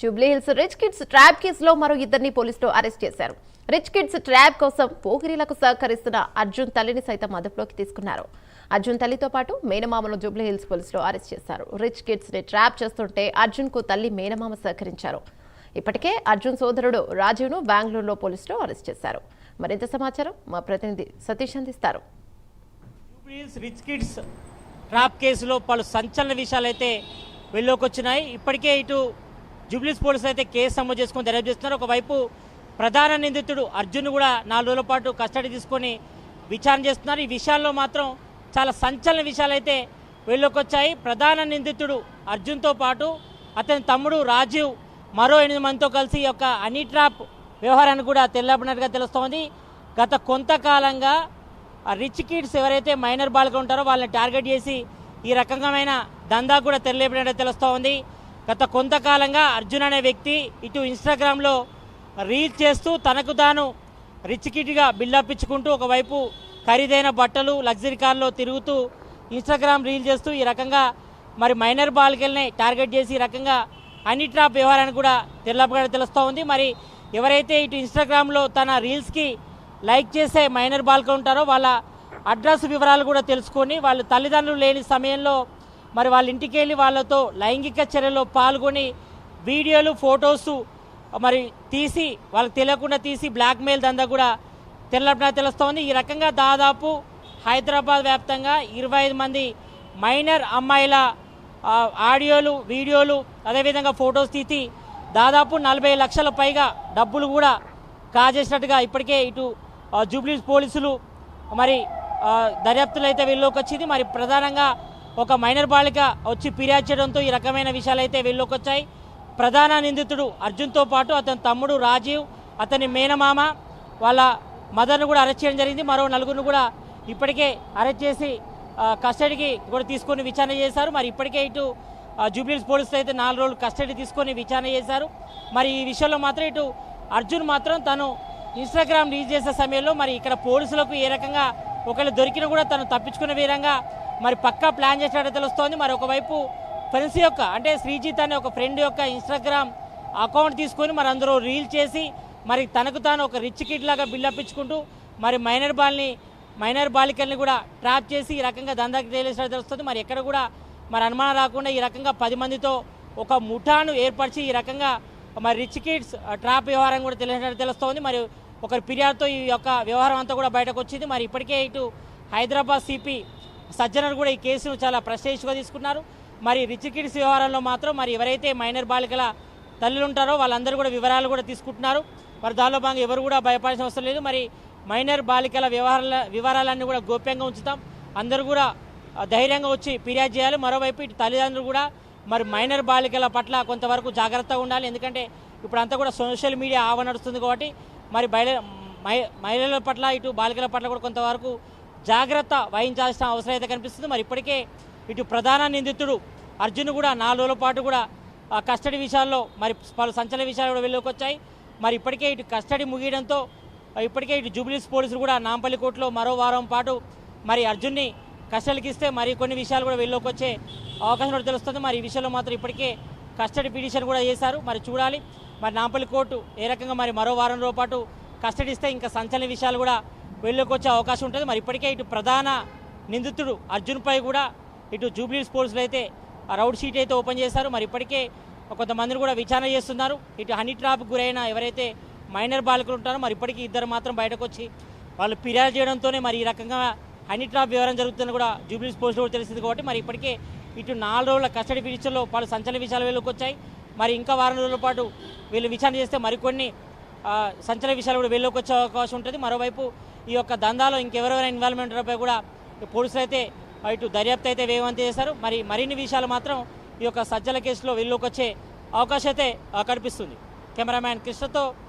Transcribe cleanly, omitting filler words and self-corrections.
Jubilee Hills rich kids trap కేసులో మరో ఇద్దరిని పోలీసులు అరెస్ట్ చేశారు. రిచ్ కిడ్స్ ట్రాప్ కోసం పోకిరీలకు సహకరిస్తున్న అర్జున్ తల్లిని సైతం అదుపులోకి తీసుకున్నారు. అర్జున్ తల్లితో పాటు మేనమామను జూబ్లీహిల్స్ పోలీసులు అరెస్ట్ చేశారు. రిచ్ కిడ్స్ ని ట్రాప్ చేస్తుంటే అర్జున్ కు తల్లి మేనమామ సహకరించారు. ఇప్పటికే అర్జున్ సోదరుడు రాజీవ్ను బెంగళూరులో పోలీసులు అరెస్ట్ చేశారు. మరింత సమాచారం మా ప్రతినిధి సతీష్ అందిస్తారు. జూబ్లీహిల్స్ రిచ్ కిడ్స్ ట్రాప్ కేసులో పలు సంచలన విషయాలైతే వెలుగులోకి వచ్చినాయి. ఇప్పటికే ఇటు జూబ్లీహిల్స్ పోలీసులు అయితే కేసు నమోదు చేసుకొని దర్యాప్తు చేస్తున్నారు. ఒకవైపు ప్రధాన నిందితుడు అర్జున్ కూడా 4 రోజుల పాటు కస్టడీ తీసుకొని విచారణ చేస్తున్నారు. ఈ విషయాల్లో మాత్రం చాలా సంచలన విషయాలు అయితే వెలుగులోకి వచ్చాయి. ప్రధాన నిందితుడు అర్జున్తో పాటు అతని తమ్ముడు రాజీవ్ మరో 8 మందితో కలిసి ఈ యొక్క హనీ ట్రాప్ వ్యవహారాన్ని కూడా తెల్లబడినట్టుగా తెలుస్తోంది. గత కొంతకాలంగా రిచ్ కిడ్స్ ఎవరైతే మైనర్ బాలికలు ఉంటారో వాళ్ళని టార్గెట్ చేసి ఈ రకమైన దందా కూడా తెరలేపినట్టు తెలుస్తోంది. గత కొంతకాలంగా అర్జున్ అనే వ్యక్తి ఇటు ఇన్స్టాగ్రామ్లో రీల్స్ చేస్తూ తనకు తాను రిచ్ కిడ్గా బిల్డప్ ఇచ్చుకుంటూ ఒకవైపు ఖరీదైన బట్టలు లగ్జరీ కార్లో తిరుగుతూ ఇన్స్టాగ్రామ్ రీల్ చేస్తూ ఈ రకంగా మరి మైనర్ బాలికల్ని టార్గెట్ చేసి ఈ రకంగా హనీ ట్రాప్ వ్యవహారాన్ని కూడా తెరలేపినట్టు తెలుస్తోంది. మరి ఎవరైతే ఇటు ఇన్స్టాగ్రామ్లో తన రీల్స్కి లైక్ చేసే మైనర్ బాలికలు ఉంటారో వాళ్ళ అడ్రస్ వివరాలు కూడా తెలుసుకొని వాళ్ళు తల్లిదండ్రులు లేని సమయంలో మరి వాళ్ళ ఇంటికి వెళ్ళి వాళ్ళతో లైంగిక చర్యలో పాల్గొని వీడియోలు ఫొటోస్ మరి తీసి వాళ్ళకి తెలియకుండా తీసి బ్లాక్మెయిల్ దందా కూడా తెలుస్తోంది. ఈ రకంగా దాదాపు హైదరాబాద్ వ్యాప్తంగా 25 మంది మైనర్ అమ్మాయిల ఆడియోలు వీడియోలు అదేవిధంగా ఫొటోస్ తీసి దాదాపు 40 లక్షల పైగా డబ్బులు కూడా కాజేసినట్టుగా ఇప్పటికే ఇటు జూబ్లీహిల్స్ పోలీసులు మరి దర్యాప్తులు అయితే వెలుగులోకి వచ్చింది. మరి ప్రధానంగా ఒక మైనర్ బాలిక వచ్చి ఫిర్యాదు చేయడంతో ఈ రకమైన విషయాలు అయితే వెలుగులోకి వచ్చాయి. ప్రధాన నిందితుడు అర్జున్తో పాటు అతని తమ్ముడు రాజీవ్ అతని మేనమామ వాళ్ళ మదర్ను కూడా అరెస్ట్ చేయడం జరిగింది. మరో 4గురిని కూడా ఇప్పటికే అరెస్ట్ చేసి కస్టడీకి కూడా తీసుకొని విచారణ చేశారు. మరి ఇప్పటికే ఇటు జూబ్లీహిల్స్ పోలీసులు అయితే 4 రోజులు కస్టడీ తీసుకొని విచారణ చేశారు. మరి ఈ విషయంలో మాత్రం ఇటు అర్జున్ మాత్రం తను ఇన్స్టాగ్రామ్ రీల్ చేసే సమయంలో మరి ఇక్కడ పోలీసులకు ఏ రకంగా ఒకళ్ళు దొరికినా కూడా తను తప్పించుకునే విధంగా మరి పక్కా ప్లాన్ చేసినట్టు తెలుస్తోంది. మరి ఒకవైపు ఫ్రెండ్స్ యొక్క అంటే శ్రీజిత్ అనే ఒక ఫ్రెండ్ యొక్క ఇన్స్టాగ్రామ్ అకౌంట్ తీసుకొని మరి అందరూ రీల్ చేసి మరి తనకు తాను ఒక రిచ్ కిడ్ లాగా బిల్డప్ ఇచ్చుకుంటూ మరి మైనర్ బాలికల్ని కూడా ట్రాప్ చేసి ఈ రకంగా దందాకి తేలేసినట్టు తెలుస్తుంది. మరి ఎక్కడ కూడా మరి అనుమానం రాకుండా ఈ రకంగా 10 మందితో ఒక ముఠాను ఏర్పరిచి ఈ రకంగా మరి రిచ్ కిడ్స్ ట్రాప్ వ్యవహారం కూడా తెలిసినట్టు తెలుస్తోంది. మరి ఒకరి ఫిర్యాదుతో ఈ యొక్క వ్యవహారం అంతా కూడా బయటకు వచ్చింది. మరి ఇప్పటికే ఇటు హైదరాబాద్ సిపి సజ్జనర్ కూడా ఈ కేసును చాలా ప్రెస్టేజ్గా తీసుకున్నారు. మరి రిచ్ కిడ్స్ వ్యవహారంలో మాత్రం మరి ఎవరైతే మైనర్ బాలికల తల్లులు ఉంటారో వాళ్ళందరూ కూడా వివరాలు కూడా తీసుకుంటున్నారు. మరి దానిలో భాగంగా ఎవరు కూడా భయపడాల్సిన అవసరం లేదు. మరి మైనర్ బాలికల వివరాలన్నీ కూడా గోప్యంగా ఉంచుతాం, అందరూ కూడా ధైర్యంగా వచ్చి ఫిర్యాదు చేయాలి. మరోవైపు ఇటు తల్లిదండ్రులు కూడా మరి మైనర్ బాలికల పట్ల కొంతవరకు జాగ్రత్తగా ఉండాలి. ఎందుకంటే ఇప్పుడు అంతా కూడా సోషల్ మీడియా ఆవ నడుస్తుంది కాబట్టి మరి మహిళల పట్ల ఇటు బాలికల పట్ల కూడా కొంతవరకు జాగ్రత్త వహించాల్సిన అవసరం అయితే కనిపిస్తుంది. మరి ఇప్పటికే ఇటు ప్రధాన నిందితుడు అర్జున్ కూడా 4 రోజుల పాటు కూడా కస్టడీ విషయాల్లో మరి పలు సంచలన విషయాలు కూడా వెళ్ళలోకి వచ్చాయి. మరి ఇప్పటికే ఇటు కస్టడీ ముగియడంతో ఇప్పటికే ఇటు జూబ్లీహిల్స్ పోలీసులు కూడా నాంపల్లి కోర్టులో మరో వారం పాటు మరి అర్జున్ని కస్టడీకి ఇస్తే మరి కొన్ని విషయాలు కూడా వెళ్ళలోకి వచ్చే అవకాశం కూడా తెలుస్తుంది. మరి ఈ విషయంలో మాత్రం ఇప్పటికే కస్టడీ పిటిషన్ కూడా చేశారు. మరి చూడాలి మరి నాంపల్లి కోర్టు ఏ రకంగా మరి మరో వారం రోజుల పాటు కస్టడీ ఇస్తే ఇంకా సంచలన విషయాలు కూడా వెళ్ళలోకి వచ్చే అవకాశం ఉంటుంది. మరి ఇప్పటికే ఇటు ప్రధాన నిందితుడు అర్జున్పై కూడా ఇటు జూబ్లీహిల్స్ పోలీసులు అయితే రౌడ్ షీట్ అయితే ఓపెన్ చేశారు. మరి ఇప్పటికే కొంతమందిని కూడా విచారణ చేస్తున్నారు. ఇటు హనీ ట్రాప్కి గురైన ఎవరైతే మైనర్ బాలికలు ఉంటారో మరి ఇప్పటికీ 2 మాత్రం బయటకు వచ్చి వాళ్ళు ఫిర్యాదు చేయడంతోనే మరి ఈ రకంగా హనీ ట్రాప్ వ్యవహారం జరుగుతుందని కూడా జూబ్లీహిల్స్ పోలీసులు కూడా తెలిసింది. కాబట్టి మరి ఇప్పటికే ఇటు 4 రోజుల కస్టడీ పిటిషన్లో పలు సంచలన విషయాలు వెళ్ళలోకి వచ్చాయి. మరి ఇంకా వారం రోజుల పాటు వీళ్ళు విచారణ చేస్తే మరికొన్ని సంచలన విషయాలు కూడా వెళ్ళలోకి వచ్చే అవకాశం ఉంటుంది. మరోవైపు ఈ యొక్క దందాలో ఇంకెవరెవరైనా ఇన్వాల్వ్మెంట్ పై కూడా పోలీసులు అయితే ఇటు దర్యాప్తు అయితే వేగవంతం చేశారు. మరి మరిన్ని విషయాలు మాత్రం ఈ యొక్క సజ్జల కేసులో వెళ్ళలోకి వచ్చే అవకాశం అయితే కనిపిస్తుంది. కెమెరామ్యాన్ కృష్ణతో